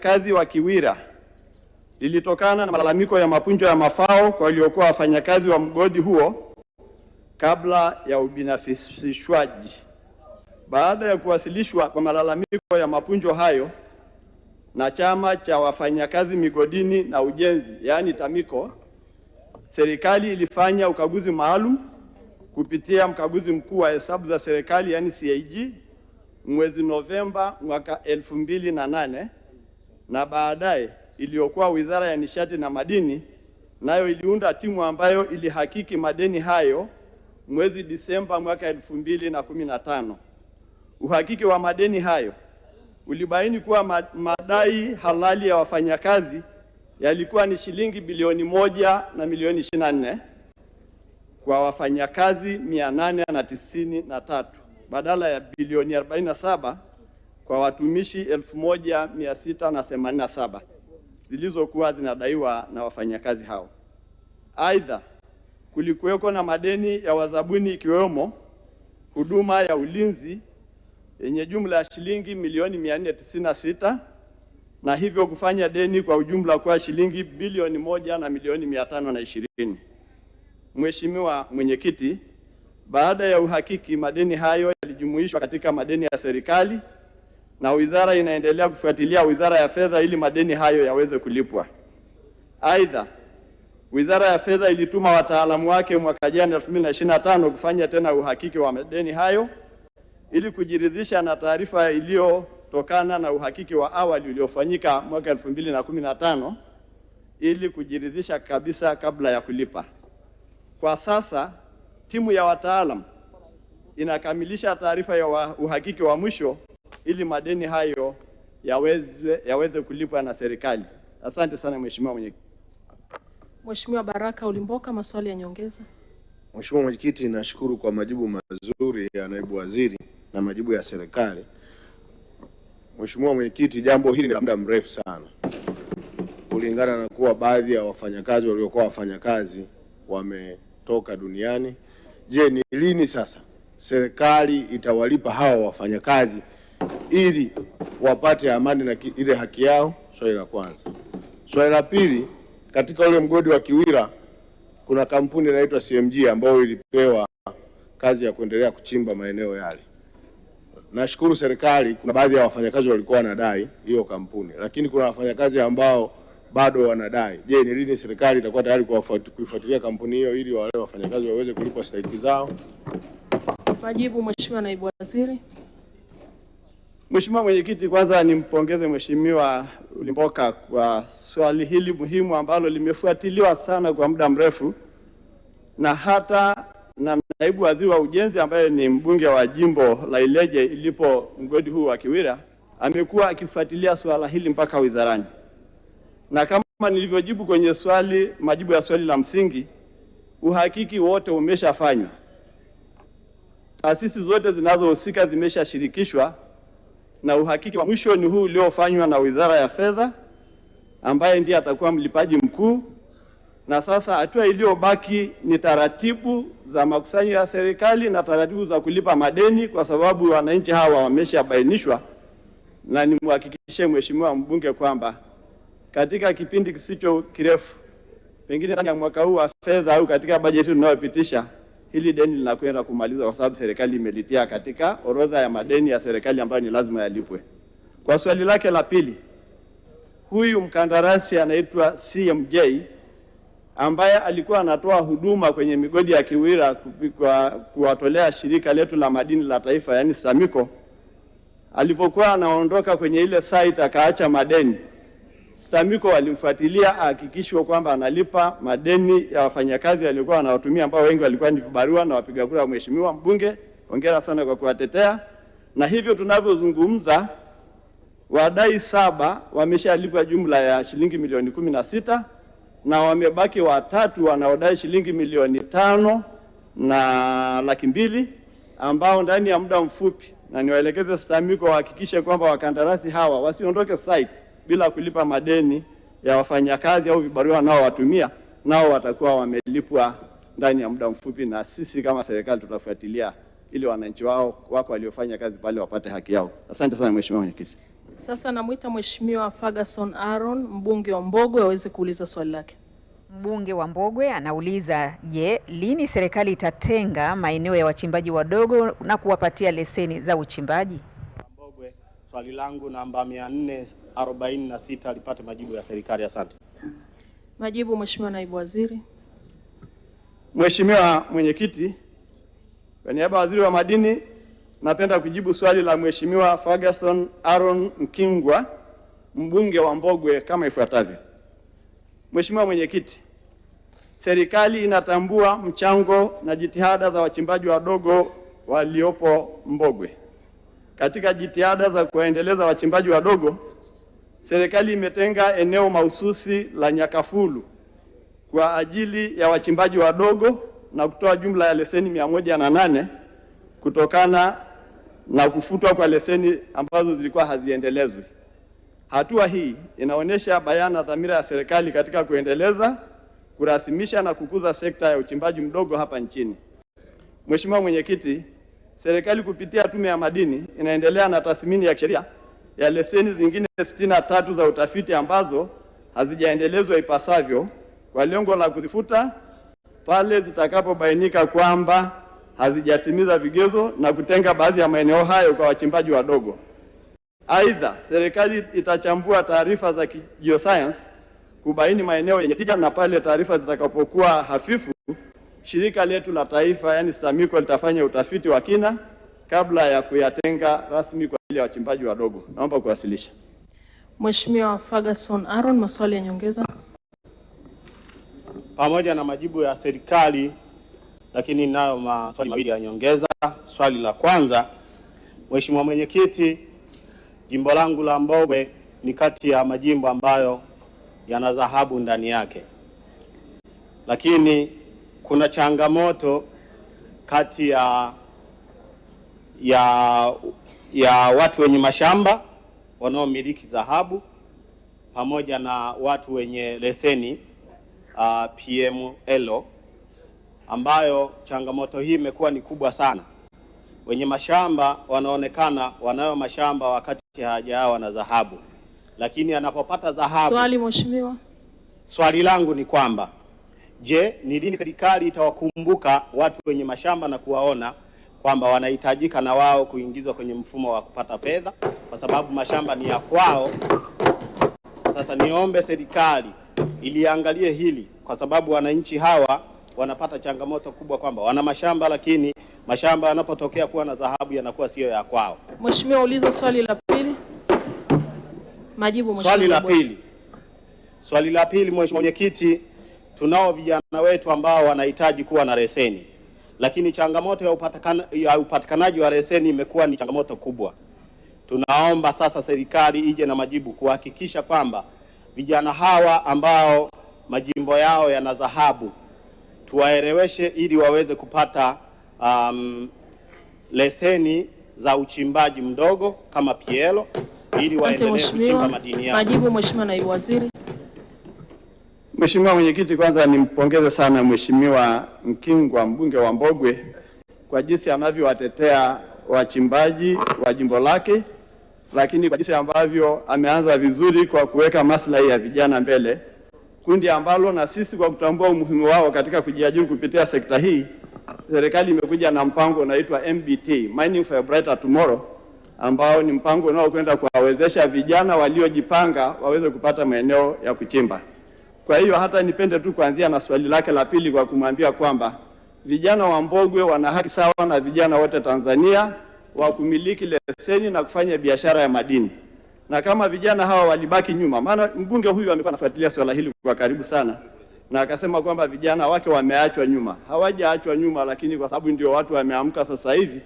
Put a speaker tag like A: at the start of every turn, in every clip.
A: Kazi wa Kiwira lilitokana na malalamiko ya mapunjo ya mafao kwa waliokuwa wafanyakazi wa mgodi huo kabla ya ubinafsishwaji. Baada ya kuwasilishwa kwa malalamiko ya mapunjo hayo na chama cha wafanyakazi migodini na ujenzi, yaani TAMICO, serikali ilifanya ukaguzi maalum kupitia mkaguzi mkuu wa hesabu za serikali, yaani CAG, mwezi Novemba mwaka 2008, na baadaye iliyokuwa Wizara ya Nishati na Madini nayo iliunda timu ambayo ilihakiki madeni hayo mwezi Disemba mwaka 2015. Uhakiki wa madeni hayo ulibaini kuwa madai halali ya wafanyakazi yalikuwa ni shilingi bilioni 1 na milioni 24 kwa wafanyakazi 893 badala ya bilioni 47 kwa watumishi 1687 zilizokuwa zinadaiwa na wafanyakazi hao. Aidha, kulikuweko na madeni ya wazabuni ikiwemo huduma ya ulinzi yenye jumla ya shilingi milioni 496 na hivyo kufanya deni kwa ujumla kwa shilingi bilioni 1 na milioni 520. Mheshimiwa Mwenyekiti, baada ya uhakiki, madeni hayo yalijumuishwa katika madeni ya serikali na wizara inaendelea kufuatilia Wizara ya Fedha ili madeni hayo yaweze kulipwa. Aidha, Wizara ya Fedha ilituma wataalamu wake mwaka jana 2025 kufanya tena uhakiki wa madeni hayo ili kujiridhisha na taarifa iliyotokana na uhakiki wa awali uliofanyika mwaka 2015 ili kujiridhisha kabisa kabla ya kulipa. Kwa sasa timu ya wataalamu inakamilisha taarifa ya uhakiki wa mwisho ili madeni hayo yaweze kulipwa na serikali. Asante sana Mheshimiwa Mwenyekiti.
B: Mheshimiwa Baraka Ulimboka, maswali ya nyongeza.
C: Mheshimiwa Mwenyekiti, nashukuru kwa majibu mazuri ya naibu waziri na majibu ya serikali. Mheshimiwa Mwenyekiti, jambo hili ni la muda mrefu sana, kulingana na kuwa baadhi ya wafanyakazi waliokuwa wafanyakazi wametoka duniani. Je, ni lini sasa serikali itawalipa hawa wafanyakazi ili wapate amani na ile haki yao? Swali la kwanza. Swali la pili, katika ule mgodi wa Kiwira kuna kampuni inaitwa CMG ambayo ilipewa kazi ya kuendelea kuchimba maeneo yale. Nashukuru serikali, kuna baadhi ya wafanyakazi walikuwa wanadai hiyo kampuni, lakini kuna wafanyakazi ambao bado wanadai. Je, ni lini serikali itakuwa tayari kuifuatilia kampuni hiyo ili wale wafanyakazi waweze kulipwa stahiki zao?
B: Majibu, Mheshimiwa Naibu Waziri.
A: Mheshimiwa Mwenyekiti, kwanza nimpongeze Mheshimiwa Ulimboka kwa swali hili muhimu ambalo limefuatiliwa sana kwa muda mrefu, na hata na naibu waziri wa ujenzi ambaye ni mbunge wa jimbo la Ileje ilipo mgodi huu wa Kiwira amekuwa akifuatilia swala hili mpaka wizarani. Na kama nilivyojibu kwenye majibu ya swali la msingi, uhakiki wote umeshafanywa. Taasisi zote zinazohusika zimeshashirikishwa na uhakiki wa mwisho ni huu uliofanywa na Wizara ya Fedha ambaye ndiye atakuwa mlipaji mkuu. Na sasa hatua iliyobaki ni taratibu za makusanyo ya serikali na taratibu za kulipa madeni, kwa sababu wananchi hawa wameshabainishwa. Na nimhakikishie Mheshimiwa mbunge kwamba katika kipindi kisicho kirefu, pengine ndani ya mwaka huu wa fedha au katika bajeti tunayopitisha, hili deni linakwenda kumalizwa kwa sababu serikali imelitia katika orodha ya madeni ya serikali ambayo ni lazima yalipwe. Kwa swali lake la pili, huyu mkandarasi anaitwa CMJ ambaye alikuwa anatoa huduma kwenye migodi ya Kiwira kuwatolea shirika letu la madini la taifa, yaani TAMICO, alipokuwa anaondoka kwenye ile site akaacha madeni. TAMICO walimfuatilia hakikishwa kwamba analipa madeni ya wafanyakazi waliokuwa wanawatumia, ambao wengi walikuwa ni vibarua na wapiga kura wa Mheshimiwa mbunge. Hongera sana kwa kuwatetea. Na hivyo tunavyozungumza, wadai 7 wameshalipwa jumla ya shilingi milioni 16 na wamebaki 3 wanaodai shilingi milioni 5 na laki 2 ambao ndani ya muda mfupi, na niwaelekeze TAMICO wahakikishe kwamba wakandarasi hawa wasiondoke site bila kulipa madeni ya wafanyakazi au vibarua nao watumia, nao watakuwa wamelipwa ndani ya muda mfupi, na sisi kama serikali tutafuatilia ili wananchi wako waliofanya kazi pale wapate haki yao. Asante sana Mheshimiwa Mwenyekiti.
B: Sasa namwita Mheshimiwa Ferguson Aaron, mbunge wa Mbogwe, aweze kuuliza swali lake.
D: Mbunge wa Mbogwe anauliza, je, lini serikali itatenga maeneo ya wachimbaji wadogo na kuwapatia leseni za uchimbaji?
E: Mbogwe, swali langu namba 446 lipate majibu ya serikali. Asante.
B: Majibu, Mheshimiwa Naibu Waziri.
A: Mheshimiwa Mwenyekiti, kwa niaba ya Waziri wa Madini, napenda kujibu swali la Mheshimiwa Ferguson Aaron Mkingwa, mbunge wa Mbogwe kama ifuatavyo. Mheshimiwa Mwenyekiti, serikali inatambua mchango na jitihada za wachimbaji wadogo waliopo Mbogwe. Katika jitihada za kuendeleza wachimbaji wadogo, serikali imetenga eneo mahususi la Nyakafulu kwa ajili ya wachimbaji wadogo na kutoa jumla ya leseni 108 kutokana na kufutwa kwa leseni ambazo zilikuwa haziendelezwi. Hatua hii inaonyesha bayana dhamira ya serikali katika kuendeleza, kurasimisha na kukuza sekta ya uchimbaji mdogo hapa nchini. Mheshimiwa Mwenyekiti, serikali kupitia Tume ya Madini inaendelea na tathmini ya sheria ya leseni zingine 63 za utafiti ambazo hazijaendelezwa ipasavyo kwa lengo la kuzifuta pale zitakapobainika kwamba hazijatimiza vigezo na kutenga baadhi ya maeneo hayo kwa wachimbaji wadogo. Aidha, serikali itachambua taarifa za geoscience kubaini maeneo yenye tija, na pale taarifa zitakapokuwa hafifu, shirika letu la taifa yani STAMICO litafanya utafiti wa kina kabla ya kuyatenga rasmi kwa ajili ya wachimbaji wadogo. Naomba kuwasilisha.
B: Mheshimiwa Ferguson Aaron, maswali ya nyongeza.
E: Pamoja na majibu ya serikali, lakini ninayo maswali mawili ya nyongeza. Swali la kwanza, Mheshimiwa Mwenyekiti, jimbo langu la Mbogwe ni kati ya majimbo ambayo yana dhahabu ndani yake, lakini kuna changamoto kati ya watu wenye mashamba wanaomiliki dhahabu pamoja na watu wenye leseni PML, ambayo changamoto hii imekuwa ni kubwa sana. Wenye mashamba wanaonekana wanayo mashamba wakati hawajawa na dhahabu, lakini anapopata dhahabu.
B: Swali Mheshimiwa.
E: Swali langu ni kwamba, je, ni lini serikali itawakumbuka watu wenye mashamba na kuwaona kwamba wanahitajika na wao kuingizwa kwenye mfumo wa kupata fedha, kwa sababu mashamba ni ya kwao? Sasa niombe serikali iliangalie hili, kwa sababu wananchi hawa wanapata changamoto kubwa kwamba wana mashamba, lakini mashamba yanapotokea kuwa na dhahabu yanakuwa sio ya kwao.
B: Mheshimiwa, uliza swali la pili. Majibu Mheshimiwa.
E: Swali la pili, Mheshimiwa Mwenyekiti, tunao vijana wetu ambao wanahitaji kuwa na leseni, lakini changamoto ya upatikanaji wa leseni imekuwa ni changamoto kubwa. Tunaomba sasa serikali ije na majibu kuhakikisha kwamba vijana hawa ambao majimbo yao yana dhahabu tuwaeleweshe ili waweze kupata leseni za uchimbaji mdogo kama PL ili waendelee kuchimba madini yao.
B: Majibu Mheshimiwa Naibu Waziri.
A: Mheshimiwa Mwenyekiti, kwanza nimpongeze sana Mheshimiwa Mkingwa, mbunge wa Mbogwe, kwa jinsi anavyowatetea wachimbaji wa jimbo lake, lakini kwa jinsi ambavyo ameanza vizuri kwa kuweka maslahi ya vijana mbele, kundi ambalo na sisi kwa kutambua umuhimu wao katika kujiajiri kupitia sekta hii, serikali imekuja na mpango unaitwa MBT, Mining for a Brighter Tomorrow, ambao ni mpango unaokwenda kuwawezesha vijana waliojipanga waweze kupata maeneo ya kuchimba. Kwa hiyo hata nipende tu kuanzia na swali lake la pili kwa kumwambia kwamba vijana wa Mbogwe wana haki sawa na vijana wote Tanzania wa kumiliki leseni na kufanya biashara ya madini. Na kama vijana hawa walibaki nyuma, maana mbunge huyu amekuwa anafuatilia swala hili kwa karibu sana, na akasema kwamba vijana wake wameachwa nyuma. Hawajaachwa nyuma, lakini kwa sababu ndio watu wameamka sasa hivi,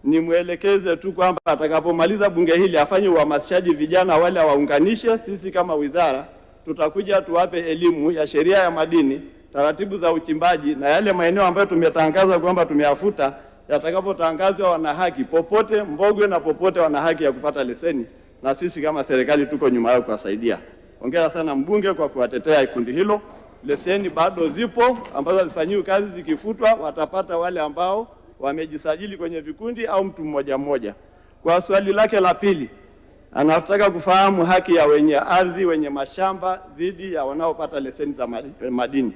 A: nimwelekeze tu kwamba atakapomaliza bunge hili afanye uhamasishaji vijana wale waunganishe. Sisi kama wizara tutakuja tuwape elimu ya sheria ya madini, taratibu za uchimbaji, na yale maeneo ambayo tumetangaza kwamba tumeyafuta yatakapotangazwa wana haki popote Mbogwe na popote wana haki ya kupata leseni, na sisi kama serikali tuko nyuma yao kuwasaidia. Hongera sana mbunge kwa kuwatetea kundi hilo. Leseni bado zipo ambazo zifanyiwe kazi, zikifutwa watapata wale ambao wamejisajili kwenye vikundi au mtu mmoja mmoja. Kwa swali lake la pili, anataka kufahamu haki ya wenye ardhi, wenye mashamba dhidi ya wanaopata leseni za madini.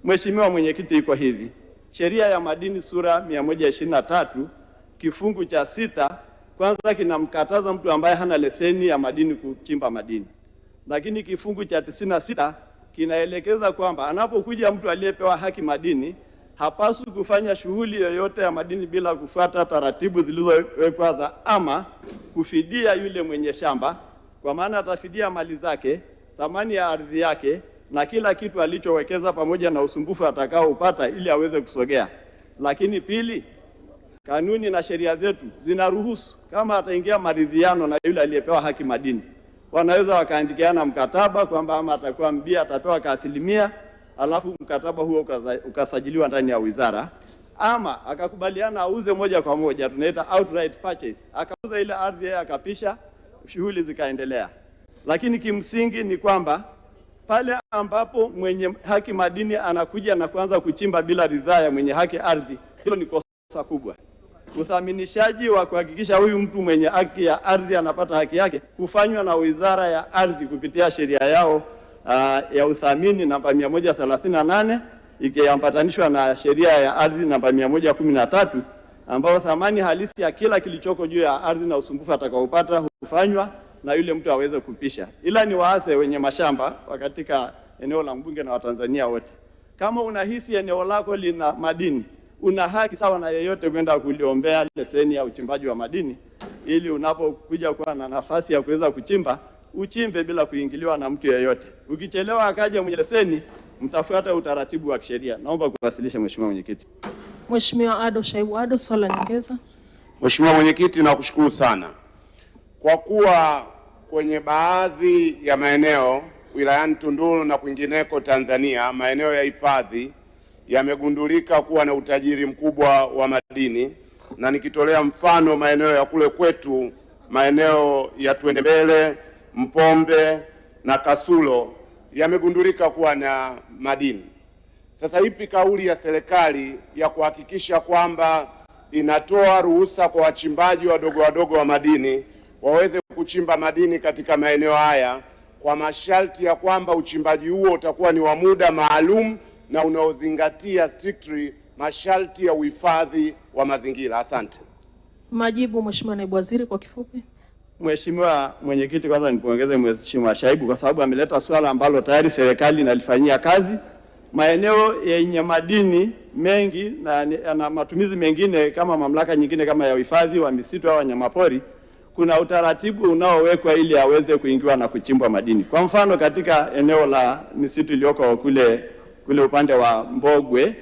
A: Mheshimiwa Mwenyekiti, iko hivi: Sheria ya Madini sura 123 kifungu cha 6 kwanza kinamkataza mtu ambaye hana leseni ya madini kuchimba madini, lakini kifungu cha 96 kinaelekeza kwamba anapokuja mtu aliyepewa haki madini hapaswi kufanya shughuli yoyote ya madini bila kufuata taratibu zilizowekwa za ama kufidia yule mwenye shamba, kwa maana atafidia mali zake, thamani ya ardhi yake na kila kitu alichowekeza pamoja na usumbufu atakaoupata ili aweze kusogea. Lakini pili, kanuni na sheria zetu zinaruhusu kama ataingia maridhiano na yule aliyepewa haki madini, wanaweza wakaandikiana mkataba kwamba ama atakuwa mbia atapewa kwa asilimia, alafu mkataba huo ukasajiliwa ndani ya wizara, ama akakubaliana auze moja kwa moja, tunaita outright purchase, akauza ile ardhi yake akapisha, shughuli zikaendelea. Lakini kimsingi ni kwamba pale ambapo mwenye haki madini anakuja na kuanza kuchimba bila ridhaa ya mwenye haki ardhi, hilo ni kosa kubwa. Uthaminishaji wa kuhakikisha huyu mtu mwenye haki ya ardhi anapata haki yake kufanywa na Wizara ya Ardhi kupitia sheria yao ya uthamini namba 138 ikiambatanishwa na sheria ya ardhi namba 113, ambao thamani halisi ya kila kilichoko juu ya ardhi na usumbufu atakaopata hufanywa na yule mtu aweze kupisha. Ila ni waase wenye mashamba katika eneo la mbunge na Watanzania wote, kama unahisi eneo lako lina madini, una haki sawa na yeyote kwenda kuliombea leseni ya uchimbaji wa madini, ili unapokuja kuwa na nafasi ya kuweza kuchimba uchimbe bila kuingiliwa na mtu yeyote. Ukichelewa akaja mwenye leseni, mtafuata utaratibu wa kisheria. Naomba kuwasilisha, Mheshimiwa Mwenyekiti.
B: Mheshimiwa Ado Shaibu Ado, swali la nyongeza.
F: Mheshimiwa Mwenyekiti, nakushukuru sana kwa kuwa kwenye baadhi ya maeneo wilayani Tunduru na kwingineko Tanzania, maeneo ya hifadhi yamegundulika kuwa na utajiri mkubwa wa madini, na nikitolea mfano maeneo ya kule kwetu, maeneo ya Twendembele, Mpombe na Kasulo yamegundulika kuwa na madini. Sasa ipi kauli ya serikali ya kuhakikisha kwamba inatoa ruhusa kwa wachimbaji wadogo wa madini waweze kuchimba madini katika maeneo haya kwa masharti ya kwamba uchimbaji huo utakuwa ni wa muda maalum na unaozingatia strictly masharti ya uhifadhi wa mazingira? Asante.
B: Majibu, Mheshimiwa Naibu Waziri, kwa kifupi.
A: Mheshimiwa Mwenyekiti, kwanza nipongeze Mheshimiwa Shaibu kwa sababu ameleta swala ambalo tayari serikali inalifanyia kazi. Maeneo yenye madini mengi na matumizi mengine kama mamlaka nyingine kama ya uhifadhi wa misitu au wanyamapori, kuna utaratibu unaowekwa ili aweze kuingiwa na kuchimbwa madini. Kwa mfano, katika eneo la misitu iliyoko kule upande wa Mbogwe,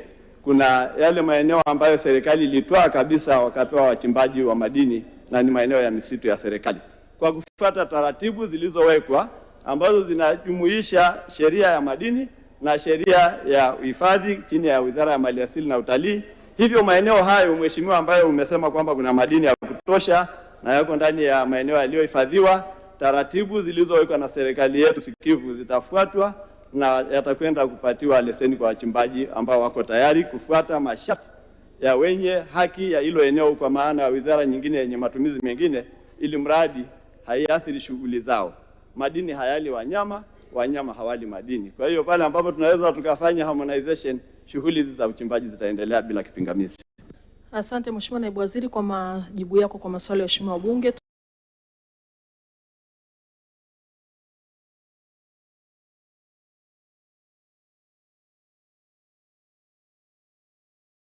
A: kuna yale maeneo ambayo serikali ilitoa kabisa wakapewa wachimbaji wa madini na ni maeneo ya misitu ya serikali, kwa kufuata taratibu zilizowekwa ambazo zinajumuisha sheria ya madini na sheria ya uhifadhi chini ya Wizara ya Maliasili na Utalii. Hivyo maeneo hayo, Mheshimiwa, ambayo umesema kwamba kuna madini ya kutosha na yako ndani ya maeneo yaliyohifadhiwa, taratibu zilizowekwa na serikali yetu sikivu zitafuatwa na yatakwenda kupatiwa leseni kwa wachimbaji ambao wako tayari kufuata masharti ya wenye haki ya hilo eneo, kwa maana ya wizara nyingine yenye matumizi mengine, ili mradi haiathiri shughuli zao. Madini hayali wanyama, wanyama hawali madini. Kwa hiyo pale ambapo tunaweza tukafanya harmonization, shughuli za uchimbaji zitaendelea bila kipingamizi.
B: Asante Mheshimiwa Naibu Waziri kwa majibu yako kwa maswali ya Waheshimiwa wabunge.